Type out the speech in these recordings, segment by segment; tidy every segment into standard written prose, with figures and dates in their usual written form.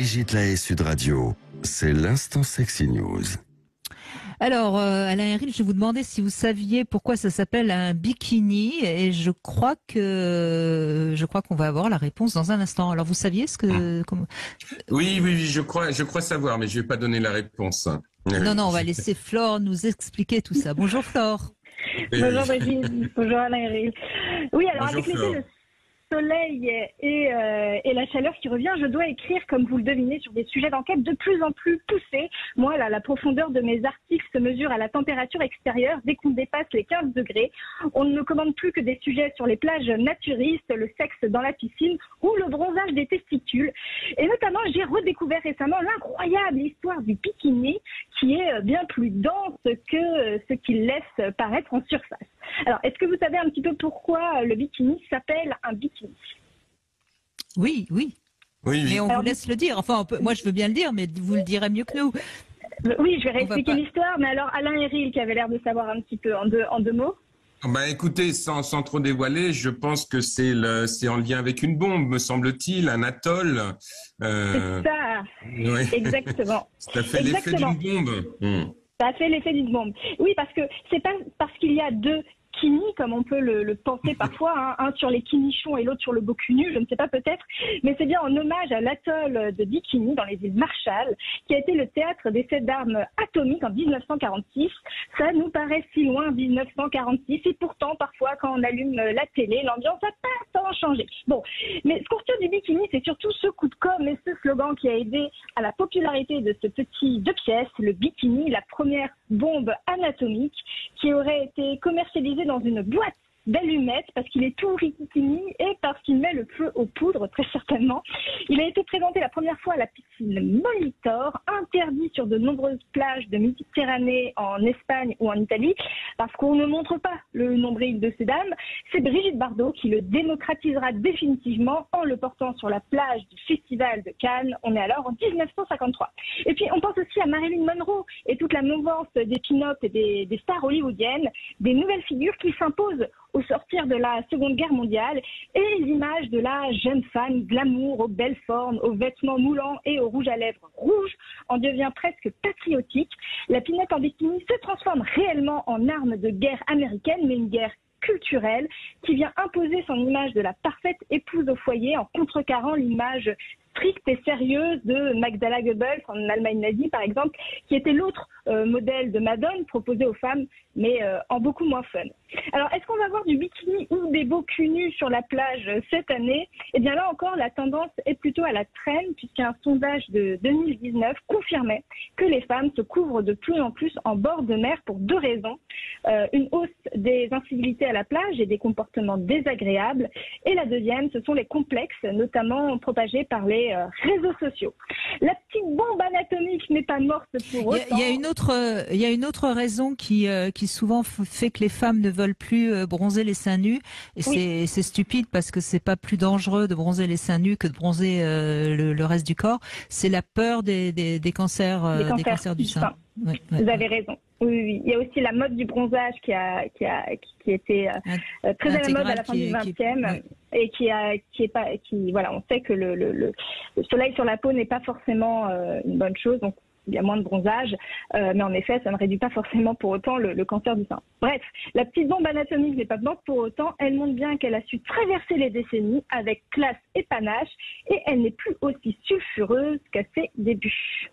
Brigitte Lahaie, Sud Radio, c'est l'instant Sexy News. Alors, Alain Héril, je vous demandais si vous saviez pourquoi ça s'appelle un bikini, et je crois qu'on va avoir la réponse dans un instant. Alors, vous saviez ce que... Oui, je crois savoir, mais je vais pas donner la réponse. Non, on va laisser Flore nous expliquer tout ça. Bonjour Flore. Bonjour Brigitte, bonjour Alain Héril. Oui, alors Bonjour, avec l'été, Flore. le soleil et la chaleur qui revient, je dois écrire, comme vous le devinez, sur des sujets d'enquête de plus en plus poussés. Moi, là, la profondeur de mes articles se mesure à la température extérieure. Dès qu'on dépasse les 15 degrés, on ne me commande plus que des sujets sur les plages naturistes, le sexe dans la piscine ou le bronzage des testicules. Et notamment, j'ai redécouvert récemment l'incroyable histoire du bikini, qui est bien plus dense que ce qu'il laisse paraître en surface. Alors, est-ce que vous savez un petit peu pourquoi le bikini s'appelle un bikini ? Oui. Oui. Mais on vous laisse le dire. Enfin, moi, je veux bien le dire, mais vous le direz mieux que nous. Oui, je vais réexpliquer l'histoire, mais alors Alain Héril, qui avait l'air de savoir un petit peu en deux mots. Bah écoutez, sans trop dévoiler, je pense que c'est en lien avec une bombe, me semble-t-il, un atoll. C'est ça, oui. Exactement. Ça fait l'effet d'une bombe. Ça a fait l'effet d'une bombe. Oui, parce que c'est pas parce qu'il y a deux kini, comme on peut le penser parfois, un sur les kinichons et l'autre sur le Bocunu, je ne sais pas peut-être, mais c'est bien en hommage à l'atoll de Bikini dans les îles Marshall, qui a été le théâtre d'essais d'armes atomiques en 1946. Ça nous paraît si loin, 1946, et pourtant parfois quand on allume la télé, l'ambiance n'a pas tant changé. Bon, mais ce qu'on retient du Bikini, c'est surtout ce coup de com' et ce slogan qui a aidé à la popularité de ce petit deux pièces, le Bikini, la première bombe anatomique qui aurait été commercialisée dans une boîte d'allumettes parce qu'il est tout rikikini et parce qu'il met le feu aux poudres, très certainement. Il a été présenté la première fois à la piscine Molitor, interdit sur de nombreuses plages de Méditerranée en Espagne ou en Italie, parce qu'on ne montre pas le nombril de ces dames. C'est Brigitte Bardot qui le démocratisera définitivement en le portant sur la plage du Festival de Cannes. On est alors en 1953. Et puis on pense aussi à Marilyn Monroe et toute la mouvance des pin-up et des stars hollywoodiennes, des nouvelles figures qui s'imposent au sortir de la Seconde Guerre mondiale, et les images de la jeune femme glamour aux belles formes, aux vêtements moulants et au rouge à lèvres rouge en devient presque patriotique. La pin-up en bikini se transforme réellement en arme de guerre américaine, mais une guerre culturelle qui vient imposer son image de la parfaite épouse au foyer en contrecarrant l'image stricte et sérieuse de Magdala Goebbels en Allemagne nazie, par exemple, qui était l'autre modèle de Madone proposé aux femmes, mais en beaucoup moins fun. Alors, est-ce qu'on va voir du bikini ou des beaux culs nus sur la plage cette année ? Eh bien là encore, la tendance est plutôt à la traîne, puisqu'un sondage de 2019 confirmait que les femmes se couvrent de plus en plus en bord de mer pour deux raisons. Une hausse des incivilités à la plage et des comportements désagréables. Et la deuxième, ce sont les complexes, notamment propagés par les réseaux sociaux. La petite bombe anatomique n'est pas morte pour autant. Il y a une autre raison qui souvent fait que les femmes ne veulent plus bronzer les seins nus. Et Oui. c'est stupide parce que c'est pas plus dangereux de bronzer les seins nus que de bronzer le reste du corps. C'est la peur des cancers, des cancers du sein. Oui. Vous avez raison. Oui. Il y a aussi la mode du bronzage qui était très à la mode à la fin du 20e et voilà, on sait que le soleil sur la peau n'est pas forcément une bonne chose, donc il y a moins de bronzage, mais en effet, ça ne réduit pas forcément pour autant le cancer du sein. Bref, la petite bombe anatomique n'est pas morte pour autant, elle montre bien qu'elle a su traverser les décennies avec classe et panache, et elle n'est plus aussi sulfureuse qu'à ses débuts.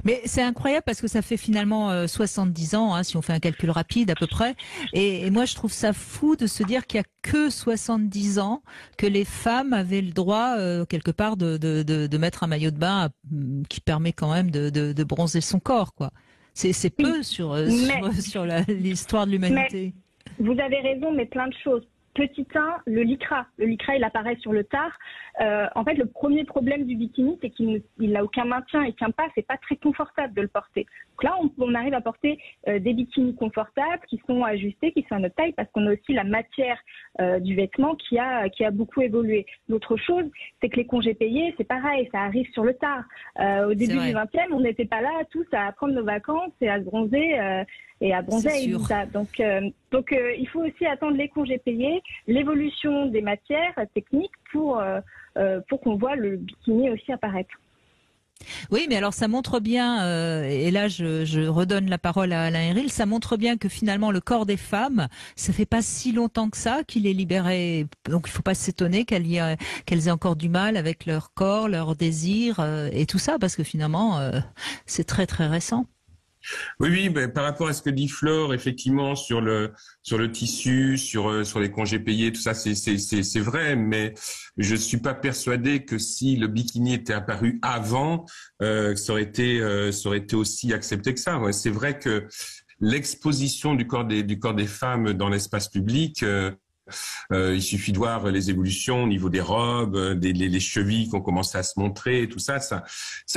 Mais c'est incroyable parce que ça fait finalement 70 ans, hein, si on fait un calcul rapide à peu près. Et moi, je trouve ça fou de se dire qu'il y a que 70 ans que les femmes avaient le droit, quelque part, de mettre un maillot de bain qui permet quand même de bronzer son corps, quoi. C'est peu sur l'histoire de l'humanité. Mais vous avez raison, mais plein de choses. Petit 1, le lycra. Le lycra, il apparaît sur le tard. En fait, le premier problème du bikini, c'est qu'il n'a aucun maintien, il tient pas, c'est pas très confortable de le porter. Donc là, on arrive à porter des bikinis confortables, qui sont ajustés, qui sont à notre taille, parce qu'on a aussi la matière du vêtement qui a beaucoup évolué. L'autre chose, c'est que les congés payés, c'est pareil, ça arrive sur le tard. Au début du 20e, on n'était pas là tous à prendre nos vacances et à se bronzer et à bronzer à Ibiza. Donc, il faut aussi attendre les congés payés, l'évolution des matières techniques pour qu'on voit le bikini aussi apparaître. Oui, mais alors ça montre bien, et là je redonne la parole à Alain Héril, ça montre bien que finalement le corps des femmes, ça fait pas si longtemps que ça qu'il est libéré, donc il faut pas s'étonner qu'elles aient encore du mal avec leur corps, leurs désirs et tout ça, parce que finalement c'est très très récent. Oui, oui, ben, par rapport à ce que dit Flore, effectivement, sur le tissu, sur les congés payés, tout ça, c'est vrai, mais je suis pas persuadé que si le bikini était apparu avant, ça aurait été aussi accepté que ça. Ouais, c'est vrai que l'exposition du corps des femmes dans l'espace public, il suffit de voir les évolutions au niveau des robes, les chevilles qui ont commencé à se montrer, et tout ça, ça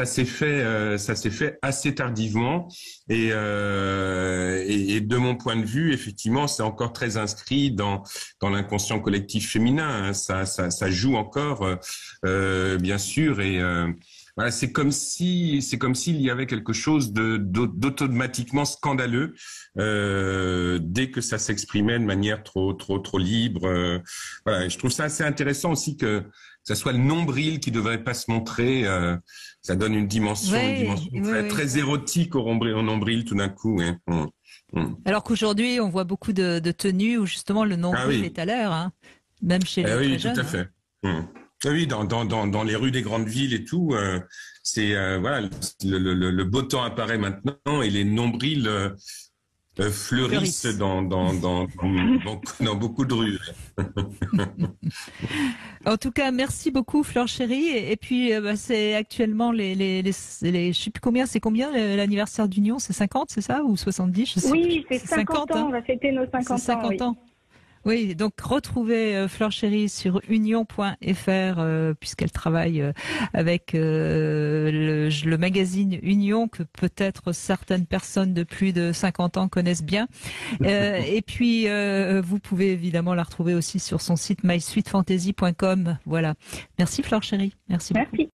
s'est fait assez tardivement. Et de mon point de vue, effectivement, c'est encore très inscrit dans l'inconscient collectif féminin. Hein. Ça joue encore, bien sûr, et voilà, c'est comme s'il y avait quelque chose d'automatiquement scandaleux dès que ça s'exprimait de manière trop libre. Voilà, et je trouve ça assez intéressant aussi que ça soit le nombril qui devrait pas se montrer. Ça donne une dimension, très érotique au nombril tout d'un coup. Hein. Alors qu'aujourd'hui, on voit beaucoup de tenues où justement le nombril est à l'heure, hein, même chez les très jeunes. Oui, tout à fait. Oui, dans les rues des grandes villes et tout, c'est voilà, le beau temps apparaît maintenant et les nombrils fleurissent dans beaucoup de rues. En tout cas, merci beaucoup Flore Chéry. Et puis, c'est actuellement je sais plus combien, c'est combien l'anniversaire d'Union? C'est 50, c'est ça? Ou 70? Je sais Oui, plus. c'est 50 ans, hein. on va fêter nos 50 ans. 50 ans. Oui, donc retrouvez Flore Chéry sur union.fr puisqu'elle travaille avec le magazine Union que peut-être certaines personnes de plus de 50 ans connaissent bien. Et puis vous pouvez évidemment la retrouver aussi sur son site mysweetfantasy.com. Voilà. Merci Flore Chéry. Merci beaucoup.